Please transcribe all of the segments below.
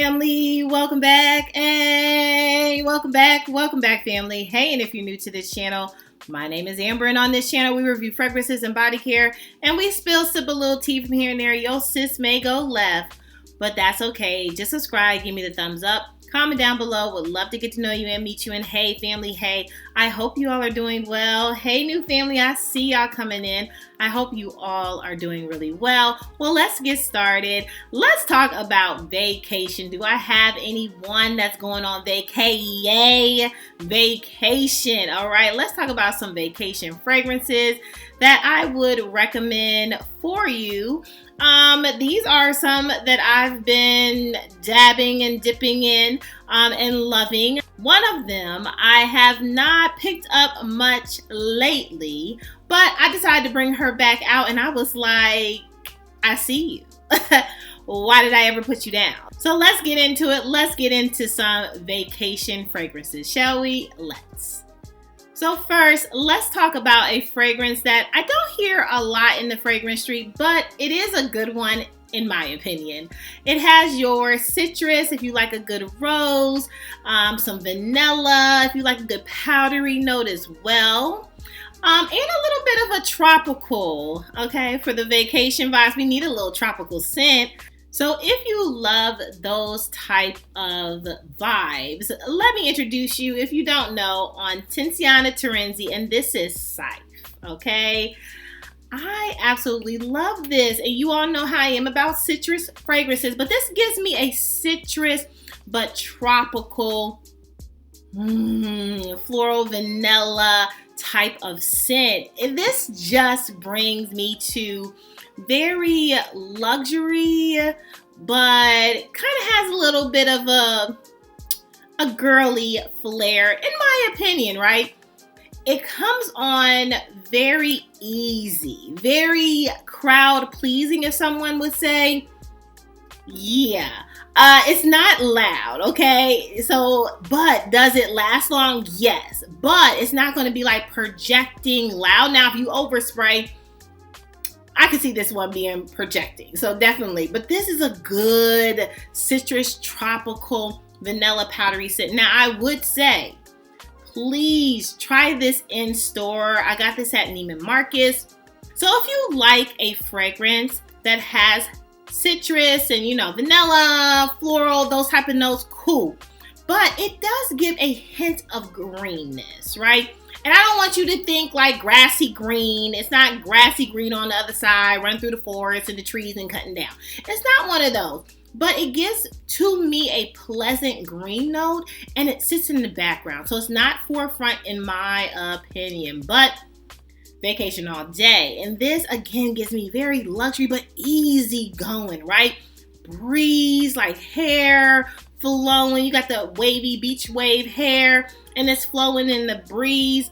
family. Welcome back. Hey, welcome back, family. Hey, and if you're new to this channel, my name is Amber, and on this channel, we review fragrances and body care, and we sip a little tea from here and there. Yo, sis may go left, but that's okay. Just subscribe, give me the thumbs up, comment down below. Would love to get to know you and meet you. And hey, family, hey, I hope you all are doing well. Hey, new family, I see y'all coming in. I hope you all are doing really well. Well, let's get started. Let's talk about vacation. Do I have anyone that's going on vacation? All right, let's talk about some vacation fragrances that I would recommend for you. These are some that I've been dabbing and dipping in and loving. One of them I have not picked up much lately, but I decided to bring her back out, and I was like, I see you. Why did I ever put you down? So let's get into it. Let's get into some vacation fragrances, shall we? Let's. So first, let's talk about a fragrance that I don't hear a lot in the fragrance street, but it is a good one in my opinion. It has your citrus, if you like a good rose, some vanilla, if you like a good powdery note as well, and a little bit of a tropical, okay, for the vacation vibes. We need a little tropical scent. So if you love those type of vibes, let me introduce you, if you don't know, on Tizianaterenzi, and this is Saiph, okay? I absolutely love this, and you all know how I am about citrus fragrances, but this gives me a citrus but tropical, floral vanilla type of scent. And this just brings me to very luxury, but kind of has a little bit of a girly flair, in my opinion, right? It comes on very easy, very crowd pleasing, if someone would say. Yeah, it's not loud, okay? So, but does it last long? Yes, but it's not going to be like projecting loud. Now, if you overspray, I can see this one being projecting, so definitely. But this is a good citrus, tropical, vanilla powdery scent. Now, I would say, please try this in store. I got this at Neiman Marcus. So if you like a fragrance that has citrus and, you know, vanilla, floral, those type of notes, cool. But it does give a hint of greenness, right? And I don't want you to think like grassy green. It's not grassy green on the other side, run through the forest and the trees and cutting down. It's not one of those. But it gives, to me, a pleasant green note, and it sits in the background. So it's not forefront in my opinion, but vacation all day. And this, again, gives me very luxury, but easy going, right? Breeze, like hair flowing. You got the wavy beach wave hair, and it's flowing in the breeze.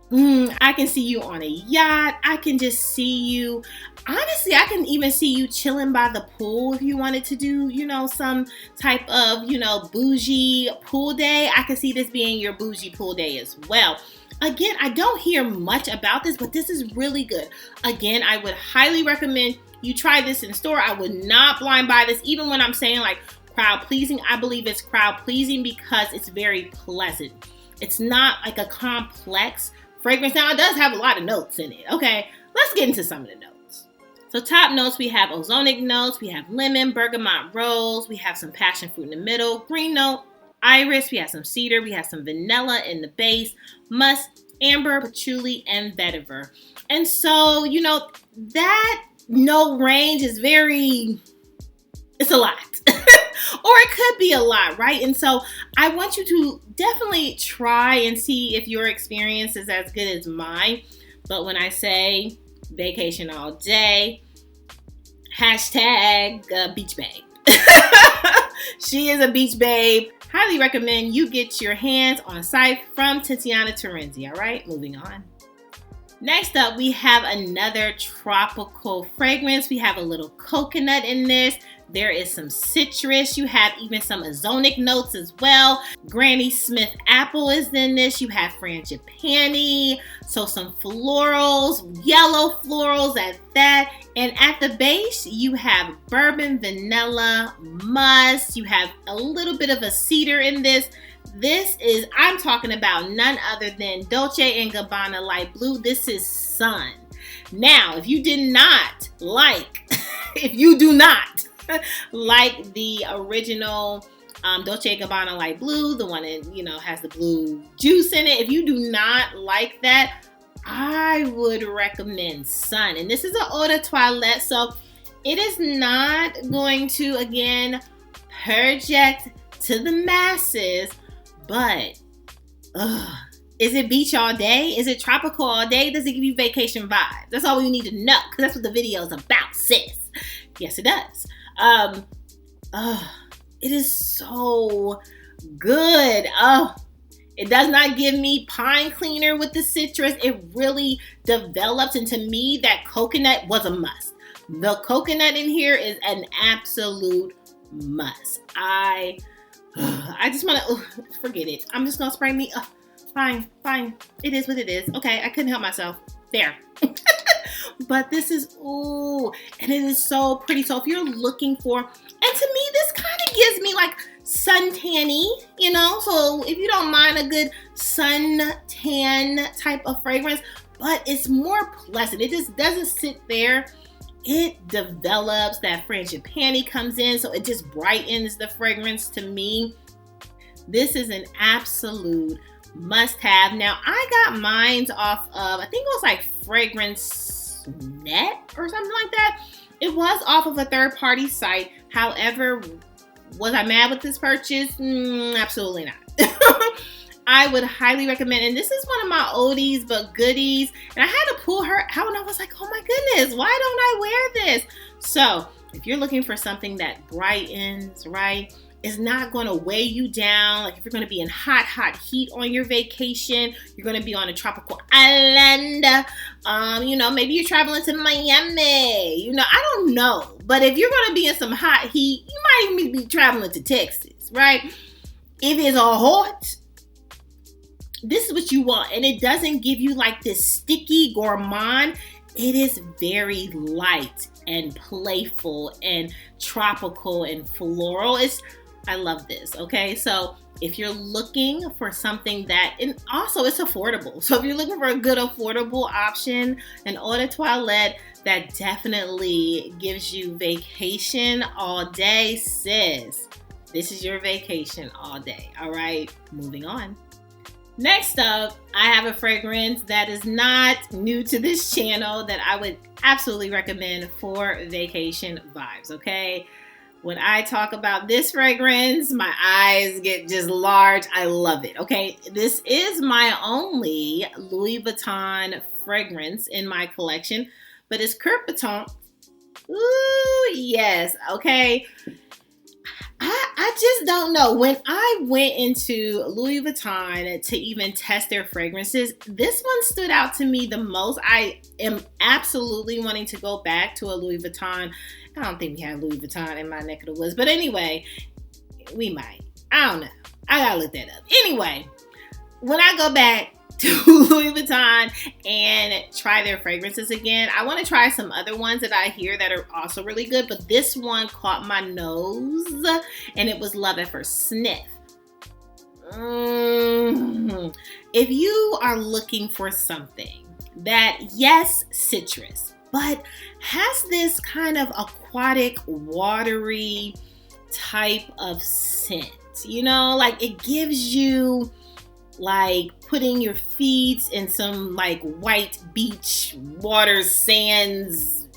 I can see you on a yacht. I can just see you. Honestly, I can even see you chilling by the pool if you wanted to do, you know, some type of, you know, bougie pool day. I can see this being your bougie pool day as well. Again, I don't hear much about this, but this is really good. Again, I would highly recommend you try this in store. I would not blind buy this, even when I'm saying like crowd pleasing. I believe it's crowd pleasing because it's very pleasant. It's not like a complex fragrance. Now, it does have a lot of notes in it. Okay, let's get into some of the notes. So top notes, we have ozonic notes, we have lemon, bergamot, rose, we have some passion fruit in the middle, green note, iris, we have some cedar, we have some vanilla in the base, musk, amber, patchouli, and vetiver. And so, you know, that note range is it's a lot. Or it could be a lot, right? And so I want you to definitely try and see if your experience is as good as mine. But when I say vacation all day, hashtag beach babe. She is a beach babe. Highly recommend you get your hands on Saiph from Tizianaterenzi. All right, moving on. Next up, we have another tropical fragrance. We have a little coconut in this. There is some citrus. You have even some ozonic notes as well. Granny Smith apple is in this. You have frangipani. So some florals, yellow florals at that. And at the base, you have bourbon, vanilla, musk. You have a little bit of a cedar in this. I'm talking about none other than Dolce & Gabbana Light Blue. This is Sun. Now, if you do not like the original Dolce & Gabbana Light Blue, the one that, has the blue juice in it, if you do not like that, I would recommend Sun. And this is an eau de toilette, so it is not going to, again, project to the masses. But, is it beach all day? Is it tropical all day? Does it give you vacation vibes? That's all we need to know, because that's what the video is about, sis. Yes, it does. It is so good. It does not give me pine cleaner with the citrus. It really develops, and to me, that coconut was a must. The coconut in here is an absolute must. I just want to, forget it. I'm just going to spray me. Fine. It is what it is. Okay, I couldn't help myself. There. But this is, and it is so pretty. So if you're looking for, and to me, this kind of gives me like suntanny, So if you don't mind a good suntan type of fragrance, but it's more pleasant. It just doesn't sit there. It develops, that frangipani comes in, so it just brightens the fragrance to me. This is an absolute must-have. Now, I got mine off of, I think it was like Fragrance Net or something like that. It was off of a third-party site. However, was I mad with this purchase? Absolutely not. I would highly recommend, and this is one of my oldies but goodies, and I had to pull her out, and I was like, oh my goodness, why don't I wear this? So if you're looking for something that brightens, right, is not going to weigh you down, like if you're going to be in hot heat on your vacation, you're going to be on a tropical island, maybe you're traveling to Miami, I don't know, but if you're going to be in some hot heat, you might even be traveling to Texas, right? If it's all hot, this is what you want. And it doesn't give you like this sticky gourmand. It is very light and playful and tropical and floral. I love this. Okay. So if you're looking for something that, and also it's affordable. So if you're looking for a good affordable option, an eau de toilette that definitely gives you vacation all day, sis, this is your vacation all day. All right. Moving on. Next up, I have a fragrance that is not new to this channel that I would absolutely recommend for vacation vibes, okay? When I talk about this fragrance, my eyes get just large. I love it, okay? This is my only Louis Vuitton fragrance in my collection, but it's Coeur Battant. Ooh, yes, okay? I just don't know. When I went into Louis Vuitton to even test their fragrances, this one stood out to me the most. I am absolutely wanting to go back to a Louis Vuitton. I don't think we have Louis Vuitton in my neck of the woods, but anyway, we might. I don't know. I gotta look that up. Anyway, when I go back to Louis Vuitton and try their fragrances again, I want to try some other ones that I hear that are also really good, but this one caught my nose, and it was Love at First Sniff. If you are looking for something that, yes, citrus, but has this kind of aquatic, watery type of scent, like it gives you like putting your feet in some like white beach water sands.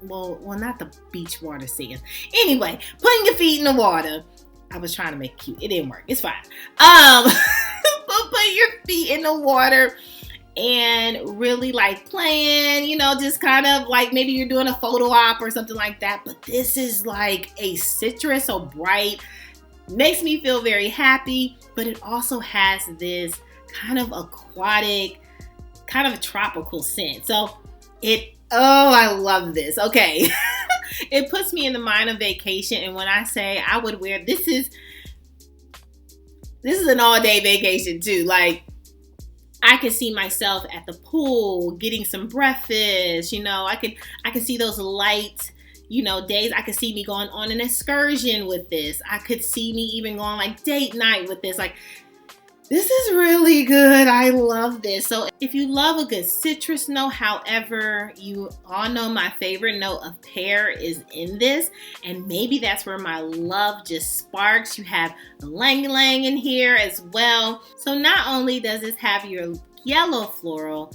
Well, not the beach water sands. Anyway, putting your feet in the water. I was trying to make it cute. It didn't work. It's fine. But put your feet in the water and really like playing, just kind of like maybe you're doing a photo op or something like that. But this is like a citrus, so bright. Makes me feel very happy, but it also has this kind of aquatic kind of a tropical scent. So I love this. Okay. It puts me in the mind of vacation. And when I say I would wear, this is an all-day vacation too. Like, I can see myself at the pool getting some breakfast. I can see those light, days. I could see me going on an excursion with this. I could see me even going like date night with this. Like, this is really good. I love this. So if you love a good citrus note, however, you all know my favorite note of pear is in this. And maybe that's where my love just sparks. You have the lang lang in here as well. So not only does this have your yellow floral,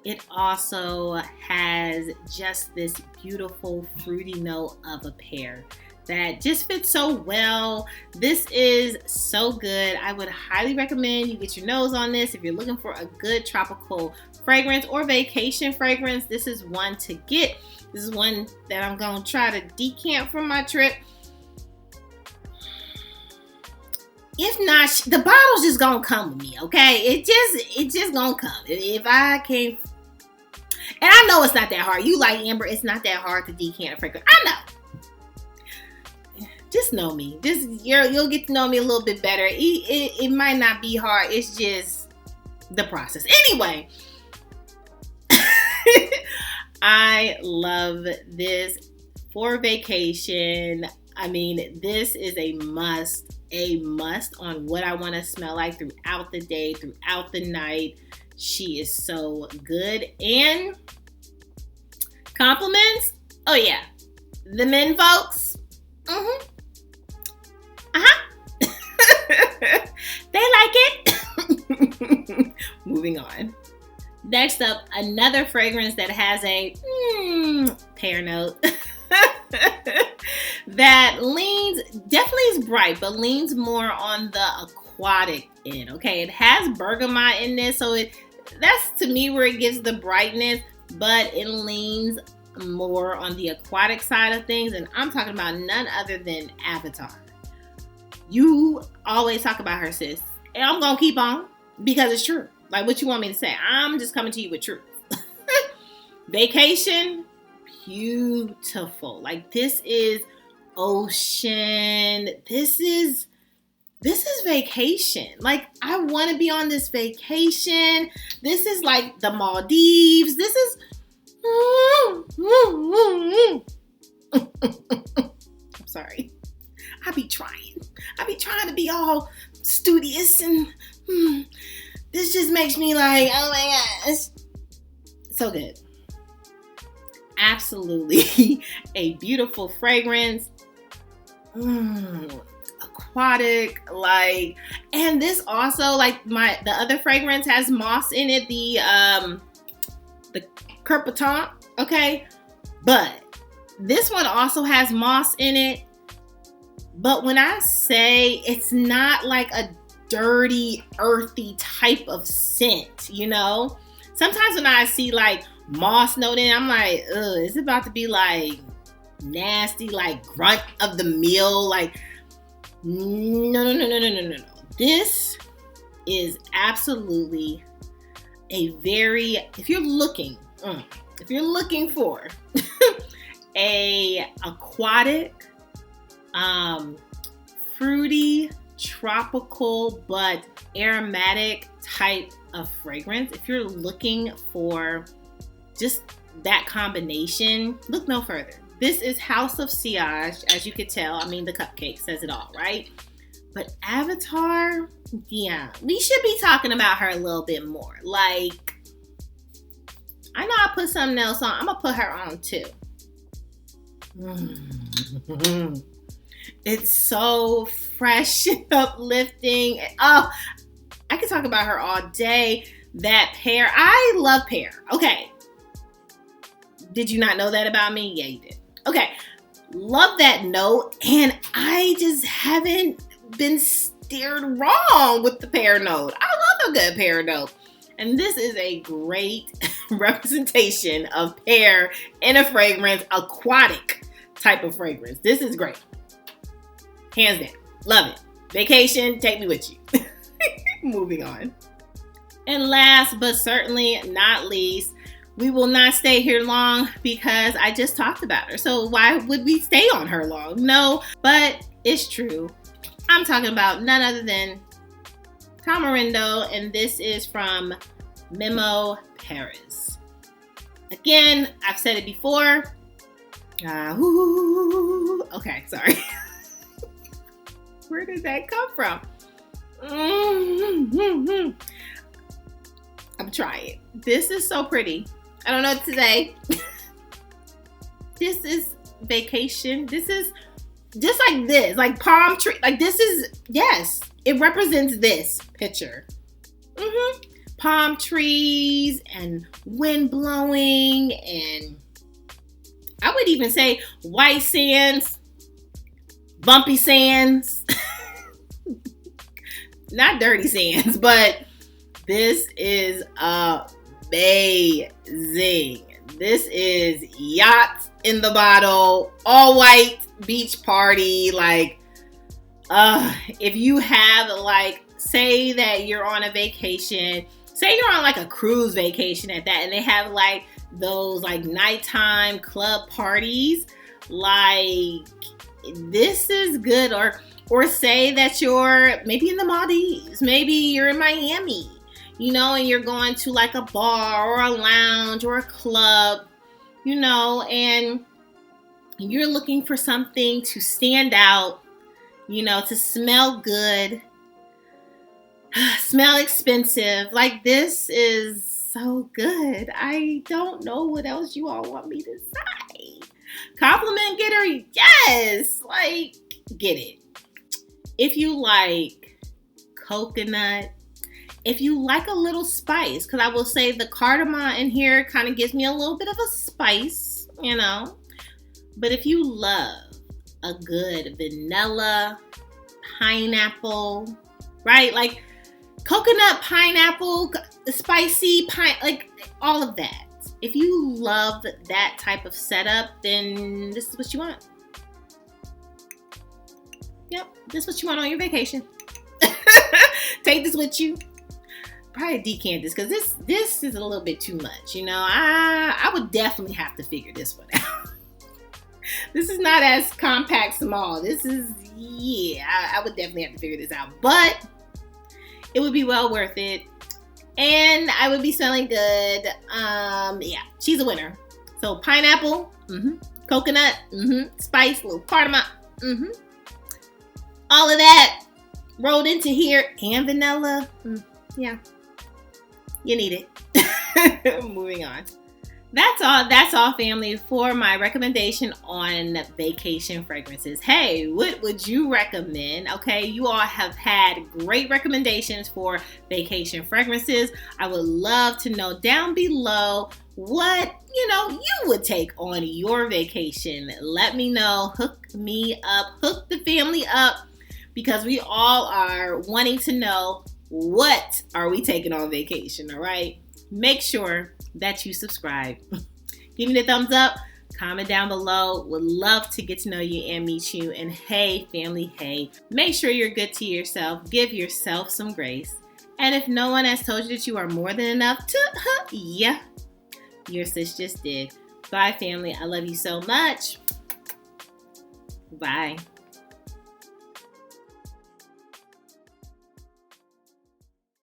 it also has just this beautiful fruity note of a pear that just fits so well. This is so good. I would highly recommend you get your nose on this. If you're looking for a good tropical fragrance or vacation fragrance, this is one to get. This is one that I'm gonna try to decant from my trip. If not, the bottle's just gonna come with me, okay? It just gonna come. If I can't, and I know it's not that hard. You like Amber, it's not that hard to decant a fragrance. I know. Just know me. You'll get to know me a little bit better. It might not be hard. It's just the process. Anyway, I love this for vacation. I mean, this is a must on what I want to smell like throughout the day, throughout the night. She is so good. And compliments? Oh yeah. The men folks. They like it. Moving on. Next up, another fragrance that has a pear note that definitely is bright, but leans more on the aquatic end. Okay, it has bergamot in this, so that's to me where it gives the brightness, but it leans more on the aquatic side of things, and I'm talking about none other than Avatar. You always talk about her, sis, and I'm gonna keep on because it's true. Like, what you want me to say? I'm just coming to you with truth. Vacation, beautiful. Like, this is ocean. This is vacation. Like, I want to be on this vacation. This is like the Maldives. This is I'm sorry. I be trying to be all studious, and this just makes me like, oh my gosh. So good. Absolutely a beautiful fragrance. Aquatic, like, and this also, like, the other fragrance has moss in it, the Coeur Battant, okay? But this one also has moss in it. But when I say it's not like a dirty, earthy type of scent, you know? Sometimes when I see like moss note in, I'm like, ugh, it's about to be like nasty, like grunt of the meal. Like, no. This is absolutely a very, if you're looking for a aquatic, fruity, tropical, but aromatic type of fragrance, if you're looking for just that combination, look no further. This is House of Sillage, as you could tell. I mean, the cupcake says it all, right? But Avatar, yeah, we should be talking about her a little bit more. Like, I know I put something else on. I'm going to put her on too. It's so fresh and uplifting. Oh, I could talk about her all day. That pear. I love pear. Okay. Did you not know that about me? Yeah, you did. Okay. Love that note. And I just haven't been steered wrong with the pear note. I love a good pear note. And this is a great representation of pear in a fragrance, aquatic type of fragrance. This is great. Hands down. Love it. Vacation, take me with you. Moving on. And last but certainly not least, we will not stay here long because I just talked about her. So why would we stay on her long? No, but it's true. I'm talking about none other than Tamarindo, and this is from memoparis. Again, I've said it before. Okay, sorry. Where did that come from? I'm trying. This is so pretty. I don't know what to say. This is vacation. This is just like this, like palm tree. Like this is, yes, it represents this picture. Palm trees and wind blowing, and I would even say white sands, bumpy sands, not dirty sands, but this is amazing. This is yacht in the bottle, all white beach party. Like, if you have like, say that you're on a vacation, say you're on like a cruise vacation at that, and they have like those like nighttime club parties, like this is good. Or say that you're maybe in the Maldives, maybe you're in Miami, you know, and you're going to like a bar or a lounge or a club, you know, and you're looking for something to stand out, you know, to smell good, smell expensive. Like this is so good. I don't know what else you all want me to say. Compliment getter, yes, like get it. If you like coconut, if you like a little spice, because I will say the cardamom in here kind of gives me a little bit of a spice, you know. But if you love a good vanilla, pineapple, right? Like coconut, pineapple, spicy, like all of that. If you love that type of setup, then this is what you want. Yep, this is what you want on your vacation. Take this with you. Probably decant this because this is a little bit too much. You know, I would definitely have to figure this one out. This is not as compact small. This is, yeah, I would definitely have to figure this out. But it would be well worth it. And I would be smelling good. Yeah, she's a winner. So pineapple, coconut, spice, little cardamom, all of that rolled into here, and vanilla. Yeah, you need it. Moving on. That's all, family, for my recommendation on vacation fragrances. Hey, what would you recommend? Okay, you all have had great recommendations for vacation fragrances. I would love to know down below what, you know, you would take on your vacation. Let me know. Hook me up. Hook the family up, because we all are wanting to know, what are we taking on vacation, all right? Make sure that you subscribe. Give me the thumbs up, comment down below. Would love to get to know you and meet you. And hey, family, hey, make sure you're good to yourself. Give yourself some grace. And if no one has told you that you are more than enough to, yeah, your sis just did. Bye, family. I love you so much. Bye.